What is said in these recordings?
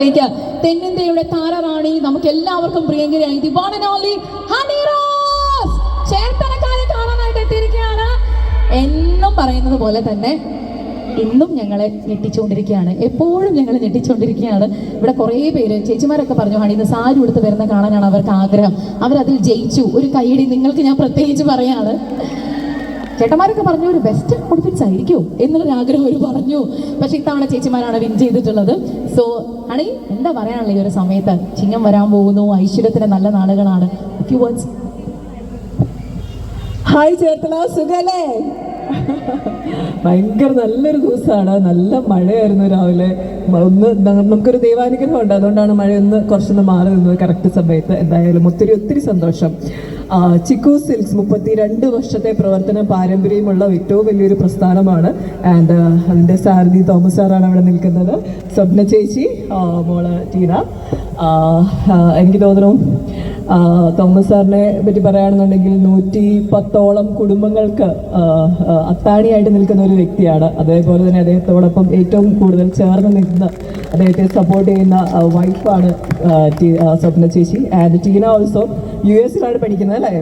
തെന്നിന്ത്യയുടെ താരറാണി നമുക്ക് എല്ലാവർക്കും പ്രിയങ്കരിയായി the one and only Honey Rose ചേർത്തലക്കാരെ കാണാനായിട്ട് എത്തിയിരിക്കുകയാണ്. എന്നും പറയുന്നത് പോലെ തന്നെ ഇന്നും ഞങ്ങളെ ഞെട്ടിച്ചുകൊണ്ടിരിക്കുകയാണ്, എപ്പോഴും ഞങ്ങളെ ഞെട്ടിച്ചുകൊണ്ടിരിക്കുകയാണ്. ഇവിടെ കുറേ പേര് ചേച്ചിമാരൊക്കെ പറഞ്ഞു ഹണി ഇന്ന് സാരി ഉടുത്ത് വരുന്ന കാണാനാണ് അവർക്ക് ആഗ്രഹം, അവരതിൽ ജയിച്ചു. ഒരു കൈയടി നിങ്ങൾക്ക് ഞാൻ പ്രത്യേകിച്ച് പറയാണ്. ചേട്ടന്മാരൊക്കെ പറഞ്ഞു ഒരു ബെസ്റ്റ് ഔട്ട്ഫിറ്റ്സ് ആയിരിക്കും എന്നുള്ളൊരു ആഗ്രഹം അവർ പറഞ്ഞു. പക്ഷെ ഇത്തവണ ചേച്ചിമാരാണ് വിൻ ചെയ്തിട്ടുള്ളത്. സോ ഹണി എന്താ പറയാനുള്ള ഈ ഒരു സമയത്ത്? ചിങ്ങം വരാൻ പോകുന്നു, ഐശ്വര്യത്തിന് നല്ല നാളുകളാണ്. Few words. ഹായ് ചേർത്തല, സുഖല്ലേ? ഭയങ്കര നല്ലൊരു ദിവസമാണ്. നല്ല മഴയായിരുന്നു രാവിലെ. ഒന്ന് നമുക്കൊരു ദൈവാനുഗ്രഹം ഉണ്ട്, അതുകൊണ്ടാണ് മഴയൊന്ന് കുറച്ചൊന്ന് മാറി നിന്നത് കറക്റ്റ് സമയത്ത്. എന്തായാലും ഒത്തിരി സന്തോഷം. ചിക്കു സിൽക്സ് 32 വർഷത്തെ പ്രവർത്തന പാരമ്പര്യമുള്ള ഏറ്റവും വലിയൊരു പ്രസ്ഥാനമാണ്. ആൻഡ് അതിൻ്റെ സാരഥി തോമസ് സാറാണ് അവിടെ നിൽക്കുന്നത്. സ്വപ്ന ചേച്ചി, മോള് ടീന. എനിക്ക് തോന്നുന്നു തോമസ് സാറിനെ പറ്റി പറയുകയാണെന്നുണ്ടെങ്കിൽ 110ഓളം കുടുംബങ്ങൾക്ക് അത്താണിയായിട്ട് നിൽക്കുന്ന ഒരു വ്യക്തിയാണ്. അതേപോലെ തന്നെ അദ്ദേഹത്തോടൊപ്പം ഏറ്റവും കൂടുതൽ ചേർന്ന് നിൽക്കുന്ന, അദ്ദേഹത്തെ സപ്പോർട്ട് ചെയ്യുന്ന വൈഫാണ് സ്വപ്ന ചേച്ചി. ആൻഡ് ടീന ഓൾസോ US-ലാണ് പഠിക്കുന്നത് അല്ലേ?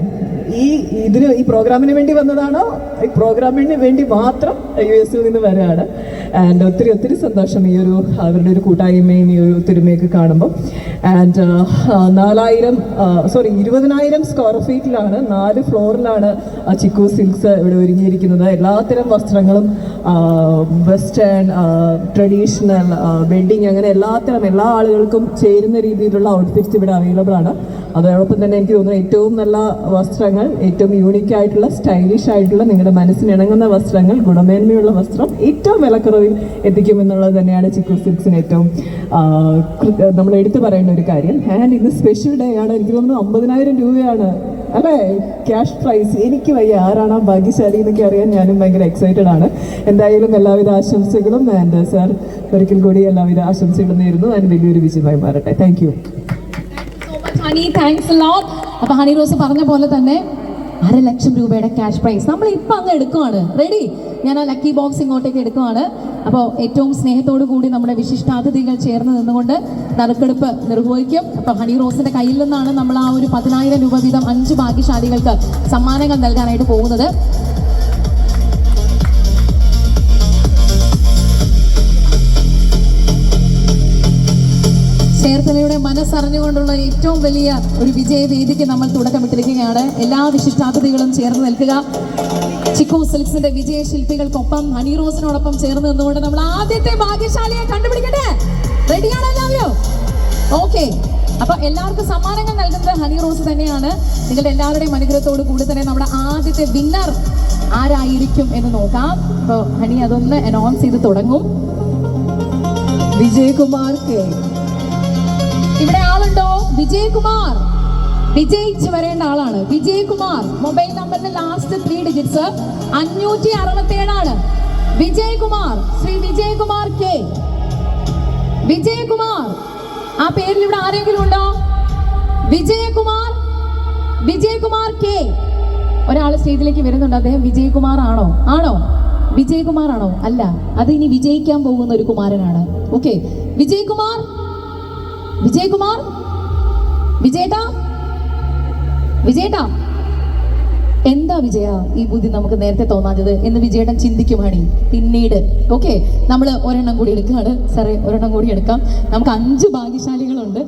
ഈ പ്രോഗ്രാമിന് വേണ്ടി വന്നതാണോ? ഈ പ്രോഗ്രാമിന് വേണ്ടി മാത്രം US-ൽ നിന്ന് വരികയാണ്. ആൻഡ് ഒത്തിരി സന്തോഷം ഈ ഒരു അവരുടെ ഒരു കൂട്ടായ്മയും ഈ ഒരു ഒത്തൊരുമയൊക്കെ കാണുമ്പോൾ. ആൻഡ് 20,000 സ്ക്വയർ ഫീറ്റിലാണ്, 4 ഫ്ലോറിലാണ് ചിക്കു സിൽക്സ് ഇവിടെ ഒരുങ്ങിയിരിക്കുന്നത്. എല്ലാത്തരം വസ്ത്രങ്ങളും വെസ്റ്റേൺ, ട്രഡീഷണൽ, വെഡ്ഡിങ്, അങ്ങനെ എല്ലാ ആളുകൾക്കും ചേരുന്ന രീതിയിലുള്ള ഔട്ട്ഫിറ്റ്സ് ഇവിടെ അവൈലബിൾ ആണ്. അതോടൊപ്പം തന്നെ എനിക്ക് തോന്നുന്നു ഏറ്റവും നല്ല വസ്ത്രങ്ങൾ, ഏറ്റവും യൂണിക് ആയിട്ടുള്ള, സ്റ്റൈലിഷ് ആയിട്ടുള്ള, നിങ്ങളുടെ മനസ്സിനിണങ്ങുന്ന വസ്ത്രങ്ങൾ, ഗുണമേന്മയുള്ള വസ്ത്രം ഏറ്റവും വിലക്കുറവിൽ എത്തിക്കുമെന്നുള്ളത് തന്നെയാണ് ചിക്കു സിൽക്സിന് ഏറ്റവും നമ്മൾ എടുത്തു പറയേണ്ട ഒരു കാര്യം. ആൻഡ് ഇന്ന് സ്പെഷ്യൽ ഡേ ആണ്. എനിക്ക് തോന്നുന്നു 50,000 രൂപയാണ് അല്ലേ ക്യാഷ് പ്രൈസ്. എനിക്ക് വയ്യ, ആരാണ് ആ ഭാഗ്യശാലി എന്നൊക്കെ അറിയാൻ ഞാനും ഭയങ്കര എക്സൈറ്റഡ് ആണ്. എന്തായാലും എല്ലാവിധ ആശംസകളും. ആൻഡ് സാർ ഒരിക്കൽ കൂടി എല്ലാവിധ ആശംസകളും നേരുന്നു. ആൻഡ് വലിയൊരു വിജയമായി മാറട്ടെ. Thank you. Honey, thanks a lot. അപ്പൊ ഹണി റോസ് പറഞ്ഞ പോലെ തന്നെ 1,00,000 രൂപയുടെ ക്യാഷ് പ്രൈസ് നമ്മൾ ഇപ്പം അങ്ങ് എടുക്കുവാണ്. റെഡി? ഞാൻ ആ ലക്കി ബോക്സ് ഇങ്ങോട്ടേക്ക് എടുക്കുവാണ്. അപ്പോൾ ഏറ്റവും സ്നേഹത്തോടു കൂടി നമ്മുടെ വിശിഷ്ടാതിഥികൾ ചേർന്ന് നിന്നുകൊണ്ട് നറുക്കെടുപ്പ് നിർവഹിക്കും. അപ്പോൾ ഹണി റോസിന്റെ കയ്യിൽ നിന്നാണ് നമ്മൾ ആ ഒരു 10,000 രൂപ വീതം 5 ഭാഗ്യശാലികൾക്ക് സമ്മാനങ്ങൾ നൽകാനായിട്ട് പോകുന്നത്. ചേർത്തലയുടെ മനസ്സറിഞ്ഞുകൊണ്ടുള്ള ഏറ്റവും വലിയ ഒരു വിജയവേദിക്ക് നമ്മൾ തുടക്കമിട്ടിരിക്കുകയാണ്. എല്ലാ വിശിഷ്ടാതിഥികളും ചേർന്ന് നിൽക്കുക. ചിക്കു സിൽക്സിന്റെ വിജയശില്പികൾക്കൊപ്പം ഹണി റോസിനോടൊപ്പം ചേർന്ന് നിന്നുകൊണ്ട് നമ്മൾ ആദ്യത്തെ ഭാഗ്യശാലിയെ കണ്ടുപിടിക്കട്ടെ. റെഡിയാണ് എല്ലാവരും? ഓക്കെ. അപ്പൊ എല്ലാവർക്കും സമ്മാനങ്ങൾ നൽകുന്നത് ഹണി റോസ് തന്നെയാണ്. നിങ്ങളുടെ എല്ലാവരുടെയും അനുഗ്രഹത്തോട് കൂടി തന്നെ നമ്മുടെ ആദ്യത്തെ വിന്നർ ആരായിരിക്കും എന്ന് നോക്കാം. അപ്പൊ ഹണി അതൊന്ന് അനൗൺസ് ചെയ്ത് തുടങ്ങും. വിജയകുമാർ കെ. ഇവിടെ ആളുണ്ടോ? വിജയകുമാർ വിജയിച്ചു വരേണ്ട ആളാണ്. വിജയകുമാർ മൊബൈൽ നമ്പറിന്റെ ലാസ്റ്റ് 3 ഡിജിറ്റ്സ് 567 ആണ്. വിജയകുമാർ, ശ്രീ വിജയകുമാർ കെ. വിജയകുമാർ, ആ പേരിൽ ഇവിടെ ആരെങ്കിലും ഉണ്ടോ? വിജയകുമാർ കെ. ഒരാൾ സ്റ്റേജിലേക്ക് വരുന്നുണ്ട്. അദ്ദേഹം വിജയകുമാർ ആണോ? വിജയകുമാർ ആണോ? അല്ല, അത് ഇനി വിജയിക്കാൻ പോകുന്ന ഒരു കുമാരനാണ്. ഓക്കെ, വിജയകുമാർ വിജയേട്ടാ എന്താ വിജയ ഈ ബുദ്ധി നമുക്ക് നേരത്തെ തോന്നാഞ്ഞത് എന്ന് വിജയേട്ടൻ ചിന്തിക്കും ഹണി പിന്നീട്. ഓക്കെ, നമ്മൾ ഒരെണ്ണം കൂടി എടുക്കുകയാണ്. സാറേ, ഒരെണ്ണം കൂടി എടുക്കാം. നമുക്ക് 5 ഭാഗ്യശാലികളുണ്ട്.